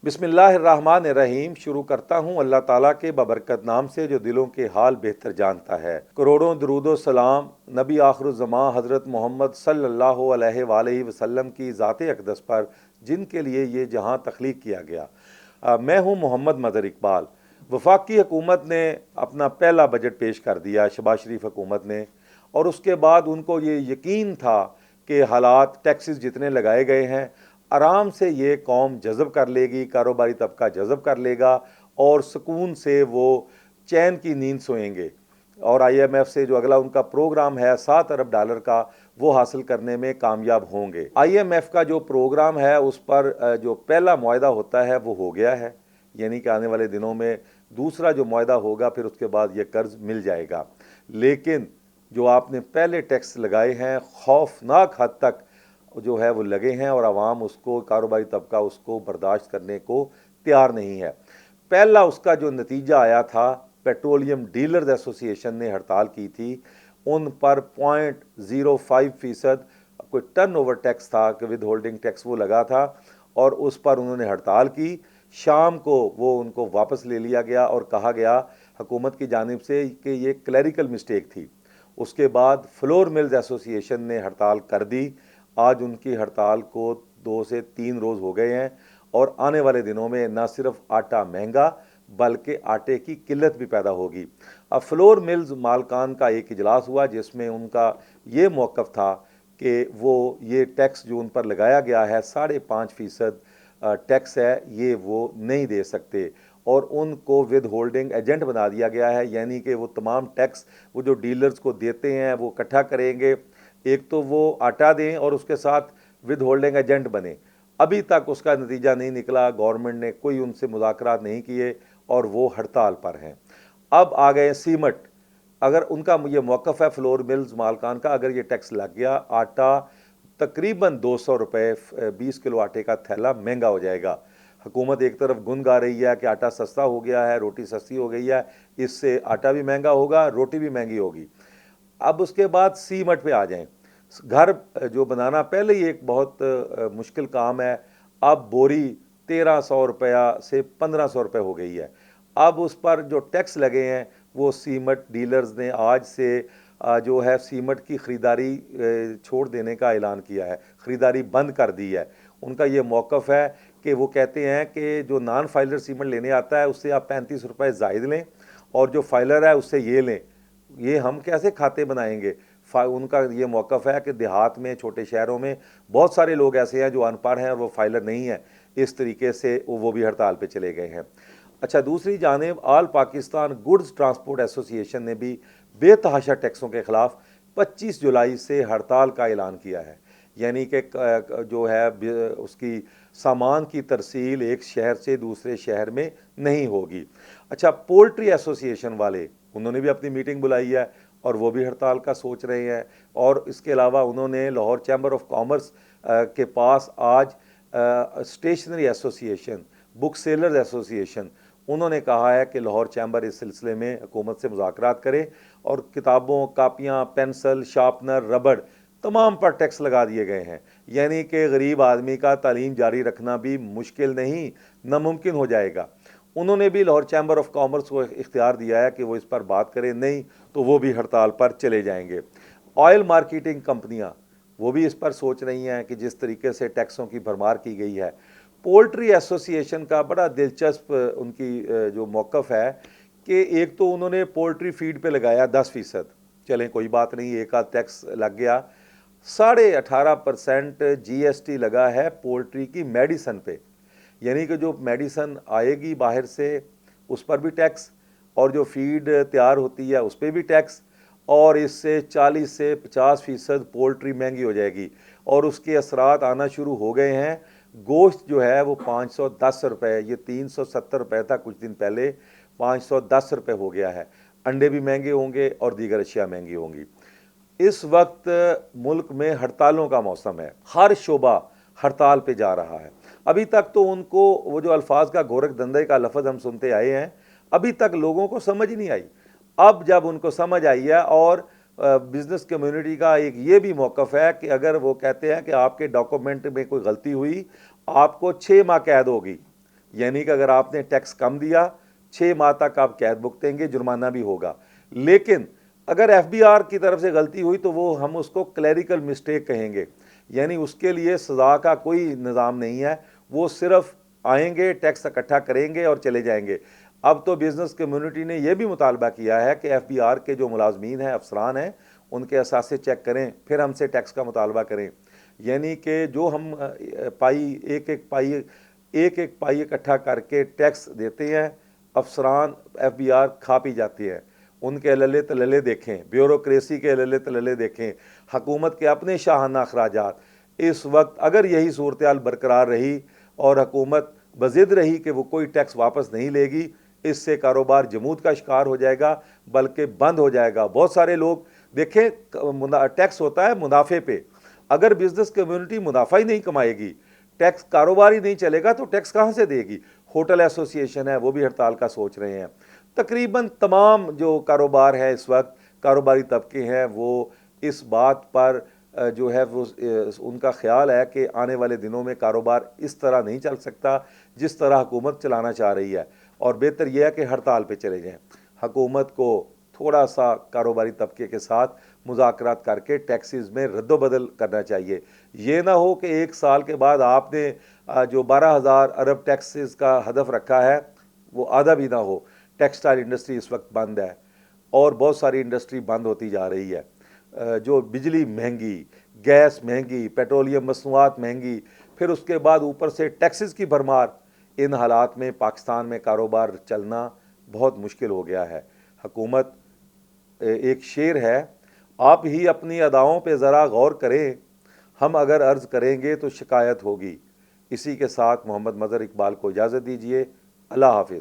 बिस्मिल्लाहिर्रहमानिर्रहीम। शुरू करता हूँ अल्लाह ताला के बबरकत नाम से जो दिलों के हाल बेहतर जानता है। करोड़ों दरूदो सलाम नबी आखिरुज़्ज़मां हज़रत मोहम्मद सल्लल्लाहु अलैहि वसल्लम की ज़ात अक़दस पर, जिनके लिए ये जहाँ तख्लीक किया गया। मैं हूँ मोहम्मद मदर इकबाल। वफाकी हुकूमत ने अपना पहला बजट पेश कर दिया, शहबाज शरीफ हुकूमत ने, और उसके बाद उनको ये यकीन था कि हालात टैक्सेस जितने लगाए गए हैं आराम से ये कौम जज़ब कर लेगी, कारोबारी तबका जज़ब कर लेगा और सुकून से वो चैन की नींद सोएंगे और IMF से जो अगला उनका प्रोग्राम है $7 अरब का, वो हासिल करने में कामयाब होंगे। IMF का जो प्रोग्राम है उस पर जो पहला मुआहदा होता है वो हो गया है, यानी कि आने वाले दिनों में दूसरा जो मुआहदा होगा फिर उसके बाद ये कर्ज मिल जाएगा। लेकिन जो आपने पहले टैक्स लगाए हैं खौफनाक हद तक जो है वो लगे हैं और आवाम उसको, कारोबारी तबका उसको बर्दाश्त करने को तैयार नहीं है। पहला उसका जो नतीजा आया था, पेट्रोलियम डीलर्स एसोसिएशन ने हड़ताल की थी, उन पर 0.05% कोई टर्न ओवर टैक्स था कि विद होल्डिंग टैक्स वो लगा था और उस पर उन्होंने हड़ताल की। शाम को वो उनको वापस ले लिया गया और कहा गया हुकूमत की जानिब से कि ये क्लैरिकल मिस्टेक थी। उसके बाद फ्लोर मिल्स एसोसिएशन ने हड़ताल कर दी। आज उनकी हड़ताल को 2 से 3 रोज़ हो गए हैं और आने वाले दिनों में न सिर्फ आटा महंगा बल्कि आटे की किल्लत भी पैदा होगी। अब फ्लोर मिल्स मालकान का एक इजलास हुआ जिसमें उनका ये मौक़िफ़ था कि वो ये टैक्स जो उन पर लगाया गया है 5.5% टैक्स है, ये वो नहीं दे सकते और उनको विद होल्डिंग एजेंट बना दिया गया है, यानी कि वो तमाम टैक्स वो जो डीलर्स को देते हैं वो इकट्ठा करेंगे। एक तो वो आटा दें और उसके साथ विद होल्डिंग एजेंट बने। अभी तक उसका नतीजा नहीं निकला, गवर्नमेंट ने कोई उनसे मुज़ाकरात नहीं किए और वो हड़ताल पर हैं। अब आ गए सीमट। अगर उनका ये मौक़िफ़ है फ्लोर मिल्स मालकान का, अगर ये टैक्स लग गया, आटा तकरीबन 200 रुपये 20 किलो आटे का थैला महंगा हो जाएगा। हुकूमत एक तरफ गुन गा रही है कि आटा सस्ता हो गया है, रोटी सस्ती हो गई है, इससे आटा भी महंगा होगा, रोटी भी महंगी होगी। अब उसके बाद सीमट पे आ जाएं। घर जो बनाना पहले ही एक बहुत मुश्किल काम है, अब बोरी 1300 रुपया से 1500 रुपये हो गई है। अब उस पर जो टैक्स लगे हैं वो सीमट डीलर्स ने आज से जो है सीमट की ख़रीदारी छोड़ देने का ऐलान किया है, ख़रीदारी बंद कर दी है। उनका ये मौक़िफ़ है कि वो कहते हैं कि जो नॉन फाइलर सीमट लेने आता है उससे आप 35 रुपये ज़ायद लें और जो फाइलर है उससे ये लें। ये हम कैसे खाते बनाएंगे? उनका ये मौक़िफ़ है कि देहात में, छोटे शहरों में बहुत सारे लोग ऐसे हैं जो अनपढ़ हैं और वो फाइलर नहीं है। इस तरीके से वो भी हड़ताल पे चले गए हैं। अच्छा, दूसरी जानिब all Pakistan goods transport association ने भी बेतहाशा टैक्सों के ख़िलाफ़ 25 जुलाई से हड़ताल का ऐलान किया है, यानी कि जो है उसकी सामान की तरसील एक शहर से दूसरे शहर में नहीं होगी। अच्छा, पोल्ट्री एसोसिएशन वाले, उन्होंने भी अपनी मीटिंग बुलाई है और वो भी हड़ताल का सोच रहे हैं। और इसके अलावा उन्होंने लाहौर चैम्बर ऑफ कॉमर्स के पास आज stationery association, book sellers association, उन्होंने कहा है कि लाहौर चैम्बर इस सिलसिले में हुकूमत से मुज़ाकरात करे और किताबों, कापियाँ, पेंसिल, शार्पनर, रबड़ तमाम पर टैक्स लगा दिए गए हैं, यानी कि गरीब आदमी का तालीम जारी रखना भी मुश्किल नहीं, नामुमकिन हो जाएगा। उन्होंने भी लाहौर चैम्बर ऑफ कॉमर्स को इख्तियार दिया है कि वो इस पर बात करें, नहीं तो वो भी हड़ताल पर चले जाएंगे। ऑयल मार्केटिंग कंपनियां वो भी इस पर सोच रही हैं कि जिस तरीके से टैक्सों की भरमार की गई है। पोल्ट्री एसोसिएशन का बड़ा दिलचस्प उनकी जो मौक़िफ़ है कि एक तो उन्होंने पोल्ट्री फीड पे लगाया 10%, चलें कोई बात नहीं, एक आध टैक्स लग गया। 18.5% GST लगा है पोल्ट्री की मेडिसन पे, यानी कि जो मेडिसन आएगी बाहर से उस पर भी टैक्स और जो फीड तैयार होती है उस पर भी टैक्स, और इससे 40 से 50% पोल्ट्री महंगी हो जाएगी और उसके असरात आना शुरू हो गए हैं। गोश्त जो है वो 510 रुपये, ये 370 रुपये था कुछ दिन पहले, 510 रुपये हो गया है। अंडे भी महंगे होंगे और दीगर अशिया महंगी होंगी। इस वक्त मुल्क में हड़तालों का मौसम है, हर शोबा हड़ताल पे जा रहा है। अभी तक तो उनको वो जो अल्फाज का गोरख धंधे का लफ्ज़ हम सुनते आए हैं, अभी तक लोगों को समझ नहीं आई। अब जब उनको समझ आई है, और बिज़नेस कम्युनिटी का एक ये भी मौक़िफ़ है कि अगर वो कहते हैं कि आपके डॉक्यूमेंट में कोई गलती हुई आपको 6 माह कैद होगी, यानी कि अगर आपने टैक्स कम दिया 6 माह तक आप कैद भुगतेंगे, जुर्माना भी होगा। लेकिन अगर एफबीआर की तरफ से गलती हुई तो वो हम उसको क्लैरिकल मिस्टेक कहेंगे, यानी उसके लिए सज़ा का कोई निज़ाम नहीं है। वो सिर्फ आएंगे, टैक्स इकट्ठा करेंगे और चले जाएंगे। अब तो बिज़नेस कम्युनिटी ने यह भी मुतालबा किया है कि एफबीआर के जो मुलाजमीन हैं, अफसरान हैं, उनके असासे चेक करें, फिर हमसे टैक्स का मुतालबा करें। यानी कि जो हम पाई एक एक पाई इकट्ठा करके टैक्स देते हैं, अफसरान एफबीआर खा पी जाते हैं। उनके लले तलले देखें, ब्यूरोक्रेसी के लले तलले देखें, हुकूमत के अपने शाहाना अखराजात। इस वक्त अगर यही सूरत हाल बरकरार रही और हुकूमत बज़िद रही कि वो कोई टैक्स वापस नहीं लेगी, इससे कारोबार जमूद का शिकार हो जाएगा, बल्कि बंद हो जाएगा। बहुत सारे लोग देखें, टैक्स होता है मुनाफे पे। अगर बिजनेस कम्युनिटी मुनाफा ही नहीं कमाएगी, टैक्स कारोबार ही नहीं चलेगा, तो टैक्स कहाँ से देगी? होटल एसोसिएशन है, वो भी हड़ताल का सोच रहे हैं। तकरीबन तमाम जो कारोबार है इस वक्त, कारोबारी तबके हैं, वो इस बात पर जो है वो उनका ख्याल है कि आने वाले दिनों में कारोबार इस तरह नहीं चल सकता जिस तरह हुकूमत चलाना चाह रही है, और बेहतर यह है कि हड़ताल पे चले जाएं। हुकूमत को थोड़ा सा कारोबारी तबके के साथ मुज़ाकरात करके टैक्सेस में रद्दोबदल करना चाहिए। ये ना हो कि 1 साल के बाद आपने जो 12,000 अरब टैक्सेस का हदफ रखा है वो आधा भी ना हो। टेक्सटाइल इंडस्ट्री इस वक्त बंद है और बहुत सारी इंडस्ट्री बंद होती जा रही है। जो बिजली महंगी, गैस महंगी, पेट्रोलियम मसनूआत महंगी, फिर उसके बाद ऊपर से टैक्सेस की भरमार। इन हालात में पाकिस्तान में कारोबार चलना बहुत मुश्किल हो गया है। हुकूमत, एक शेर है, आप ही अपनी अदाओं पे ज़रा गौर करें, हम अगर अर्ज़ करेंगे तो शिकायत होगी। इसी के साथ मोहम्मद मज़हर इकबाल को इजाज़त दीजिए। अल्लाह हाफिज़।